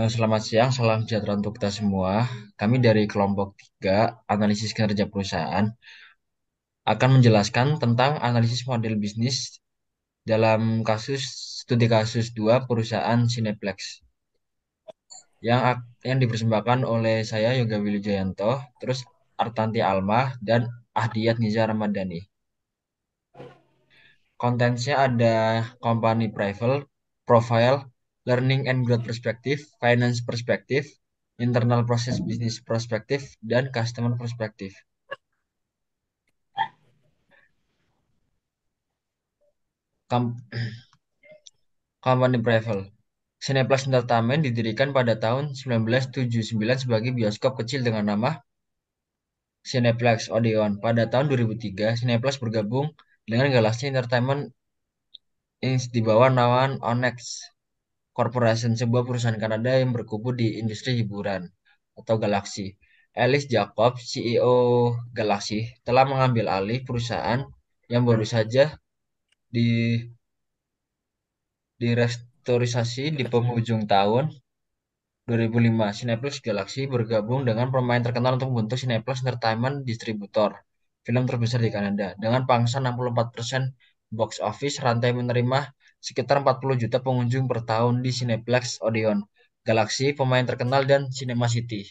Selamat siang, salam sejahtera untuk kita semua. Kami dari kelompok 3, analisis kinerja perusahaan, akan menjelaskan tentang analisis model bisnis dalam studi kasus 2 perusahaan Cineplex yang dipersembahkan oleh saya Yoga Willy Jayanto, terus Artanti Almah dan Ahdiyat Nizar Ramadhani. Kontennya ada company profile, learning and growth perspective, finance perspective, internal process business perspective, dan customer perspective. Kam- Company Preview. Cineplex Entertainment didirikan pada tahun 1979 sebagai bioskop kecil dengan nama Cineplex Odeon. Pada tahun 2003, Cineplex bergabung dengan Galaxy Entertainment Inc. di bawah naungan Onex Corporation, sebuah perusahaan Kanada yang berkumpul di industri hiburan atau Galaxy. Alice Jacobs, CEO Galaxy, telah mengambil alih perusahaan yang baru saja di direstrukturisasi di penghujung tahun 2005. Cineplex Galaxy bergabung dengan pemain terkenal untuk membentuk Cineplex Entertainment Distributor, film terbesar di Kanada. Dengan pangsa 64% box office, rantai menerima sekitar 40 juta pengunjung per tahun di Cineplex Odeon, Galaxy, pemain terkenal, dan Cinema City.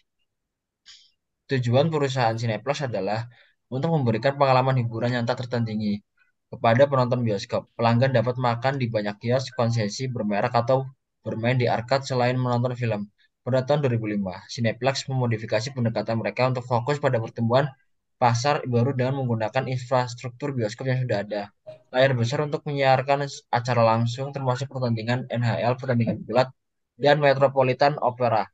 Tujuan perusahaan Cineplex adalah untuk memberikan pengalaman hiburan yang tak tertandingi kepada penonton bioskop. Pelanggan dapat makan di banyak kios, konsesi bermerek, atau bermain di arcade selain menonton film. Pada tahun 2005, Cineplex memodifikasi pendekatan mereka untuk fokus pada pertumbuhan pasar baru dengan menggunakan infrastruktur bioskop yang sudah ada. Layar besar untuk menyiarkan acara langsung termasuk pertandingan NHL, pertandingan bulat, dan Metropolitan Opera.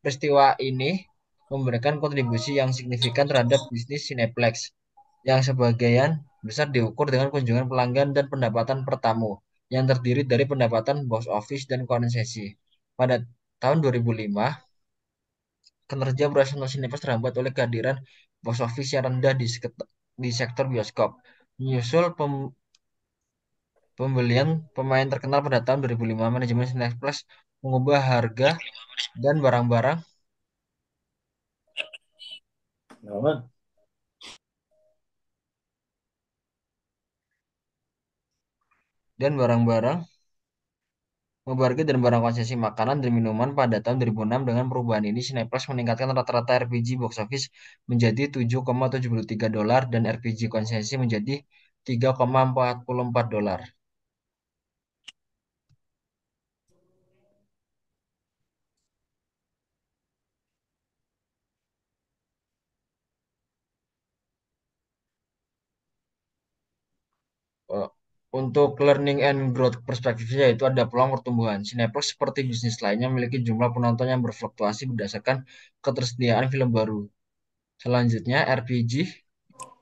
Peristiwa ini memberikan kontribusi yang signifikan terhadap bisnis Cineplex, yang sebagian besar diukur dengan kunjungan pelanggan dan pendapatan per tamu, yang terdiri dari pendapatan box office dan konsesi. Pada tahun 2005, kinerja operasional Cineplex terhambat oleh kehadiran box office yang rendah di sektor bioskop, menyusul pembelian pemain terkenal pada tahun 2005. Manajemen Cineplex mengubah harga dan barang-barang Nah, dan barang-barang Membarga dan barang konsesi makanan dan minuman pada tahun 2006. Dengan perubahan ini, Cineplex meningkatkan rata-rata RPG box office menjadi $7,73 dan RPG konsesi menjadi $3,44. Eh, Untuk learning and growth perspektifnya yaitu ada peluang pertumbuhan. Cineplex seperti bisnis lainnya memiliki jumlah penonton yang berfluktuasi berdasarkan ketersediaan film baru. Selanjutnya, RPG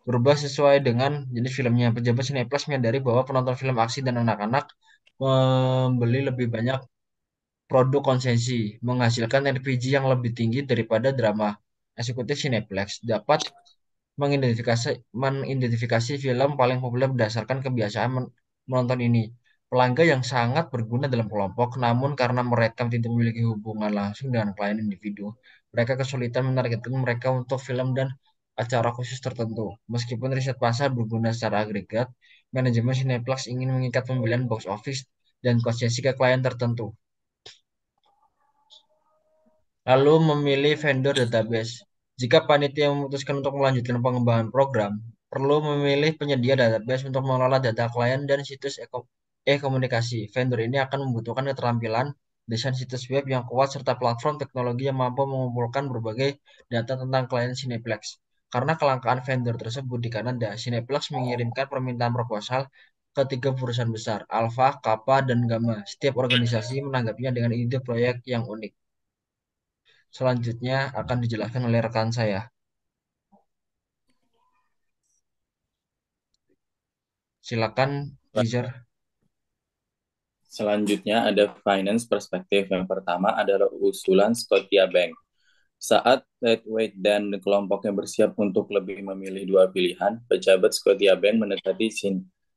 berubah sesuai dengan jenis filmnya. Pejabat Cineplex menyadari bahwa penonton film aksi dan anak-anak membeli lebih banyak produk konsesi, menghasilkan RPG yang lebih tinggi daripada drama. Eksekutif Cineplex dapat mengidentifikasi film paling populer berdasarkan kebiasaan menonton ini. Pelanggan yang sangat berguna dalam kelompok, namun karena mereka tidak memiliki hubungan langsung dengan klien individu, mereka kesulitan menargetkan mereka untuk film dan acara khusus tertentu. Meskipun riset pasar berguna secara agregat, manajemen Cineplex ingin mengikat pembelian box office dan konsesi ke klien tertentu. Lalu memilih vendor database. Jika panitia memutuskan untuk melanjutkan pengembangan program, perlu memilih penyedia database untuk mengelola data klien dan situs e-komunikasi. Vendor ini akan membutuhkan keterampilan desain situs web yang kuat serta platform teknologi yang mampu mengumpulkan berbagai data tentang klien Cineplex. Karena kelangkaan vendor tersebut di Kanada, Cineplex mengirimkan permintaan proposal ke 3 perusahaan besar, Alpha, Kappa, dan Gamma. Setiap organisasi menanggapinya dengan ide proyek yang unik. Selanjutnya akan dijelaskan oleh rekan saya. Silakan, Nizar. selanjutnya ada finance perspektif. Yang pertama adalah usulan Scotiabank. Saat Lightweight dan kelompoknya bersiap untuk lebih memilih dua pilihan, pejabat Scotiabank mendekati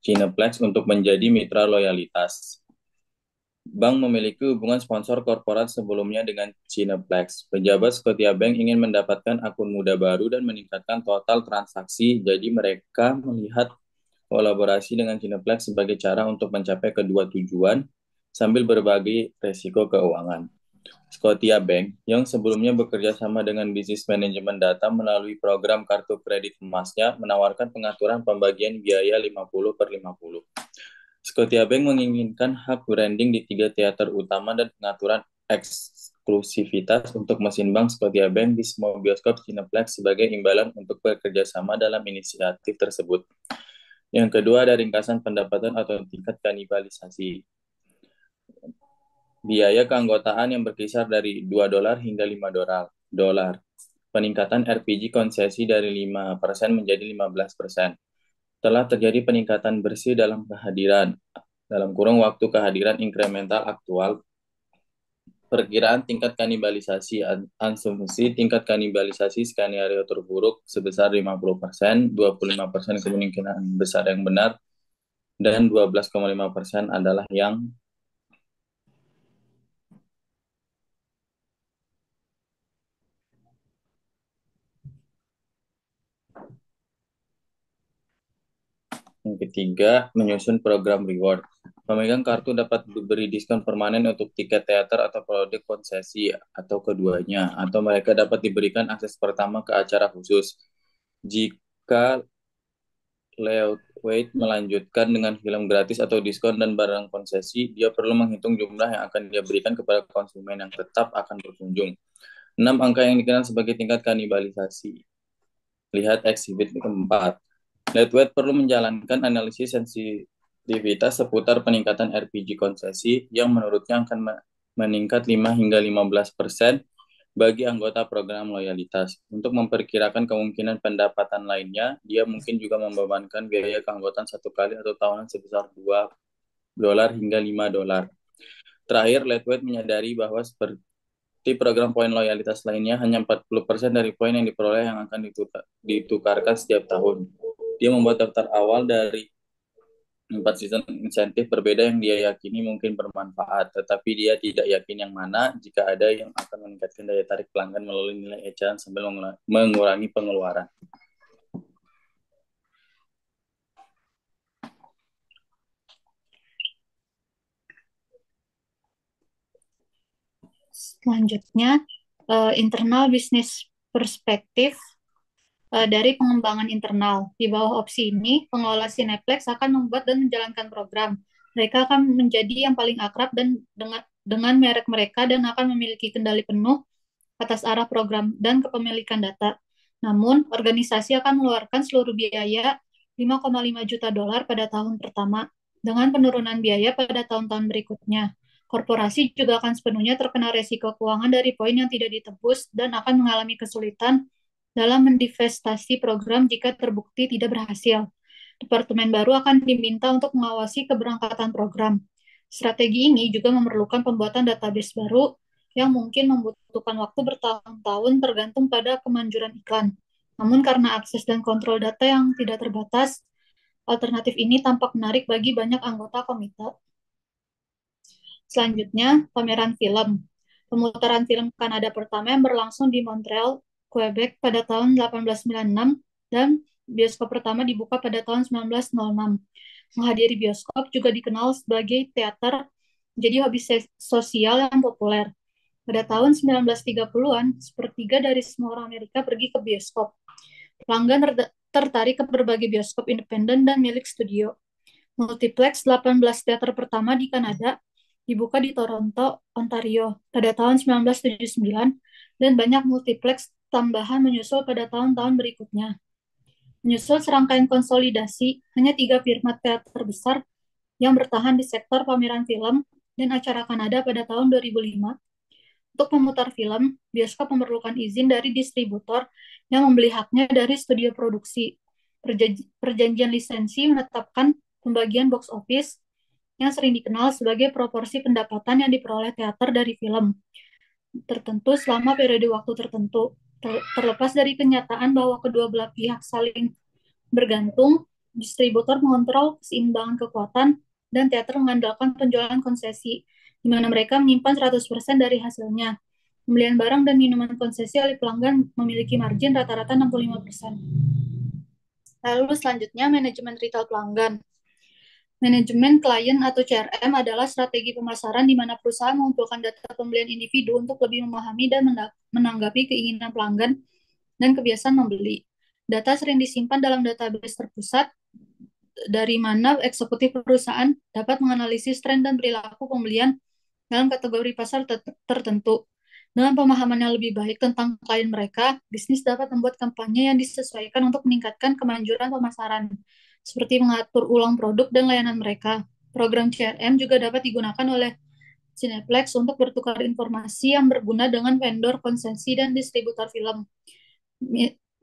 Cineplex untuk menjadi mitra loyalitas. Bank memiliki hubungan sponsor korporat sebelumnya dengan Cineplex. Pejabat Scotiabank ingin mendapatkan akun muda baru dan meningkatkan total transaksi, jadi mereka melihat kolaborasi dengan Cineplex sebagai cara untuk mencapai kedua tujuan sambil berbagi resiko keuangan. Scotiabank, yang sebelumnya bekerja sama dengan bisnis manajemen data melalui program kartu kredit emasnya, menawarkan pengaturan pembagian biaya 50/50. Scotiabank menginginkan hak branding di 3 teater utama dan pengaturan eksklusivitas untuk mesin bank Scotiabank di semua bioskop Cineplex sebagai imbalan untuk bekerja sama dalam inisiatif tersebut. Yang kedua ada ringkasan pendapatan atau tingkat kanibalisasi. Biaya keanggotaan yang berkisar dari $2 hingga $5. Peningkatan RPG konsesi dari 5% menjadi 15%. Telah terjadi peningkatan bersih dalam kehadiran, dalam kurung waktu kehadiran inkremental aktual, perkiraan tingkat kanibalisasi, asumsi tingkat kanibalisasi skenario terburuk sebesar 50%, 25% kemungkinan besar yang benar, dan 12,5% adalah yang ketiga, menyusun program reward. Pemegang kartu dapat diberi diskon permanen untuk tiket teater atau produk konsesi atau keduanya, atau mereka dapat diberikan akses pertama ke acara khusus. Jika Leeway melanjutkan dengan film gratis atau diskon dan barang konsesi, dia perlu menghitung jumlah yang akan dia berikan kepada konsumen yang tetap akan berkunjung. 6 angka yang dikenal sebagai tingkat kanibalisasi. Lihat ekshibit keempat. Leeway perlu menjalankan analisis sensitivitas seputar peningkatan RPG konsesi yang menurutnya akan meningkat 5 hingga 15% bagi anggota program loyalitas. Untuk memperkirakan kemungkinan pendapatan lainnya, dia mungkin juga membebankan biaya keanggotaan satu kali atau tahunan sebesar $2 hingga $5. Terakhir, Leeway menyadari bahwa seperti program poin loyalitas lainnya, hanya 40% dari poin yang diperoleh yang akan ditukarkan setiap tahun. Dia membuat daftar awal dari 4 sistem insentif berbeda yang dia yakini mungkin bermanfaat, tetapi dia tidak yakin yang mana jika ada yang akan meningkatkan daya tarik pelanggan melalui nilai eceran sambil mengurangi pengeluaran. Selanjutnya, internal business perspektif dari pengembangan internal. Di bawah opsi ini, pengelola Cineplex akan membuat dan menjalankan program. Mereka akan menjadi yang paling akrab dan dengan merek mereka dan akan memiliki kendali penuh atas arah program dan kepemilikan data. Namun, organisasi akan mengeluarkan seluruh biaya $5,5 juta pada tahun pertama, dengan penurunan biaya pada tahun-tahun berikutnya. Korporasi juga akan sepenuhnya terkena resiko keuangan dari poin yang tidak ditebus dan akan mengalami kesulitan dalam mendivestasi program jika terbukti tidak berhasil. Departemen baru akan diminta untuk mengawasi keberangkatan program. Strategi ini juga memerlukan pembuatan database baru yang mungkin membutuhkan waktu bertahun-tahun tergantung pada kemanjuran iklan. Namun karena akses dan kontrol data yang tidak terbatas, alternatif ini tampak menarik bagi banyak anggota komite. Selanjutnya, pameran film. Pemutaran film Kanada pertama yang berlangsung di Montreal, Quebec pada tahun 1896 dan bioskop pertama dibuka pada tahun 1906. Menghadiri bioskop juga dikenal sebagai teater, jadi hobi sosial yang populer. Pada tahun 1930-an, sepertiga dari semua orang Amerika pergi ke bioskop. Pelanggan tertarik ke berbagai bioskop independen dan milik studio. Multiplex 18 teater pertama di Kanada dibuka di Toronto, Ontario pada tahun 1979 dan banyak multiplex tambahan menyusul pada tahun-tahun berikutnya. Menyusul serangkaian konsolidasi, hanya 3 firma teater besar yang bertahan di sektor pameran film dan acara Kanada pada tahun 2005. Untuk memutar film, bioskop memerlukan izin dari distributor yang membeli haknya dari studio produksi. Perjanjian lisensi menetapkan pembagian box office yang sering dikenal sebagai proporsi pendapatan yang diperoleh teater dari film tertentu selama periode waktu tertentu. Terlepas dari kenyataan bahwa kedua belah pihak saling bergantung, distributor mengontrol keseimbangan kekuatan dan teater mengandalkan penjualan konsesi, di mana mereka menyimpan 100% dari hasilnya. Pembelian barang dan minuman konsesi oleh pelanggan memiliki margin rata-rata 65%. Lalu selanjutnya, manajemen retail pelanggan. Manajemen klien atau CRM adalah strategi pemasaran di mana perusahaan mengumpulkan data pembelian individu untuk lebih memahami dan menanggapi keinginan pelanggan dan kebiasaan membeli. Data sering disimpan dalam database terpusat, dari mana eksekutif perusahaan dapat menganalisis tren dan perilaku pembelian dalam kategori pasar tertentu. Dengan pemahaman yang lebih baik tentang klien mereka, bisnis dapat membuat kampanye yang disesuaikan untuk meningkatkan kemanjuran pemasaran, seperti mengatur ulang produk dan layanan mereka. Program CRM juga dapat digunakan oleh Cineplex untuk bertukar informasi yang berguna dengan vendor konsesi dan distributor film.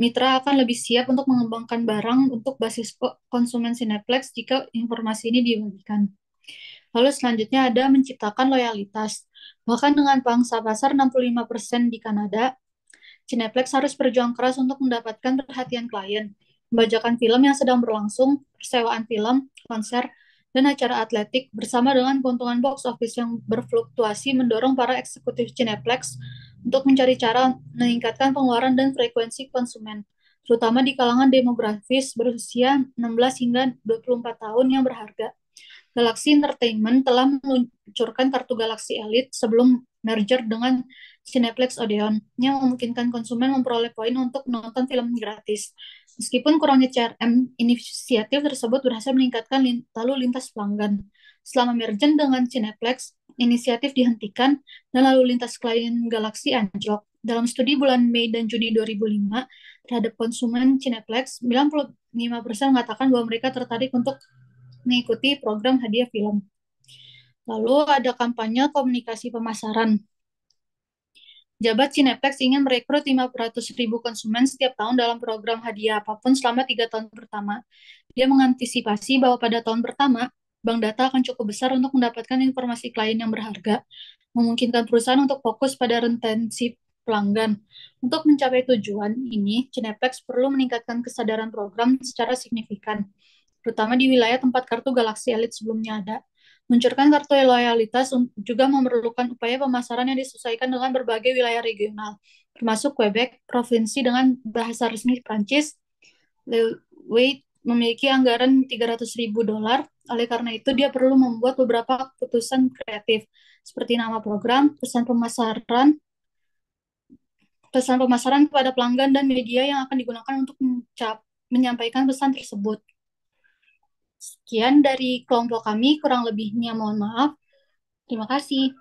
Mitra akan lebih siap untuk mengembangkan barang untuk basis konsumen Cineplex jika informasi ini dibagikan. Lalu selanjutnya ada menciptakan loyalitas. Bahkan dengan pangsa pasar 65% di Kanada, Cineplex harus berjuang keras untuk mendapatkan perhatian klien. Pembajakan film yang sedang berlangsung, persewaan film, konser, dan acara atletik bersama dengan keuntungan box office yang berfluktuasi mendorong para eksekutif Cineplex untuk mencari cara meningkatkan pengeluaran dan frekuensi konsumen, terutama di kalangan demografis berusia 16 hingga 24 tahun yang berharga. Galaxy Entertainment telah meluncurkan kartu Galaxy Elite sebelum merger dengan Cineplex Odeon, yang memungkinkan konsumen memperoleh poin untuk menonton film gratis. Meskipun kurangnya CRM, inisiatif tersebut berhasil meningkatkan lalu lintas pelanggan. Selama merger dengan Cineplex, inisiatif dihentikan dan lalu lintas klien Galaxy anjlok. Dalam studi bulan Mei dan Juni 2005 terhadap konsumen Cineplex, 95% mengatakan bahwa mereka tertarik untuk mengikuti program hadiah film. Lalu ada kampanye komunikasi pemasaran. Jabat Cineplex ingin merekrut 500.000 konsumen setiap tahun dalam program hadiah apapun selama 3 tahun pertama. Dia mengantisipasi bahwa pada tahun pertama, bank data akan cukup besar untuk mendapatkan informasi klien yang berharga, memungkinkan perusahaan untuk fokus pada retensi pelanggan. Untuk mencapai tujuan ini, Cineplex perlu meningkatkan kesadaran program secara signifikan, terutama di wilayah tempat kartu Galaxy Elite sebelumnya ada. Meluncurkan kartu loyalitas juga memerlukan upaya pemasaran yang disesuaikan dengan berbagai wilayah regional, termasuk Quebec, provinsi dengan bahasa resmi Prancis. Wade memiliki anggaran $300.000, oleh karena itu dia perlu membuat beberapa keputusan kreatif, seperti nama program, pesan pemasaran kepada pelanggan, dan media yang akan digunakan untuk menyampaikan pesan tersebut. Sekian dari kelompok kami, kurang lebihnya mohon maaf. Terima kasih.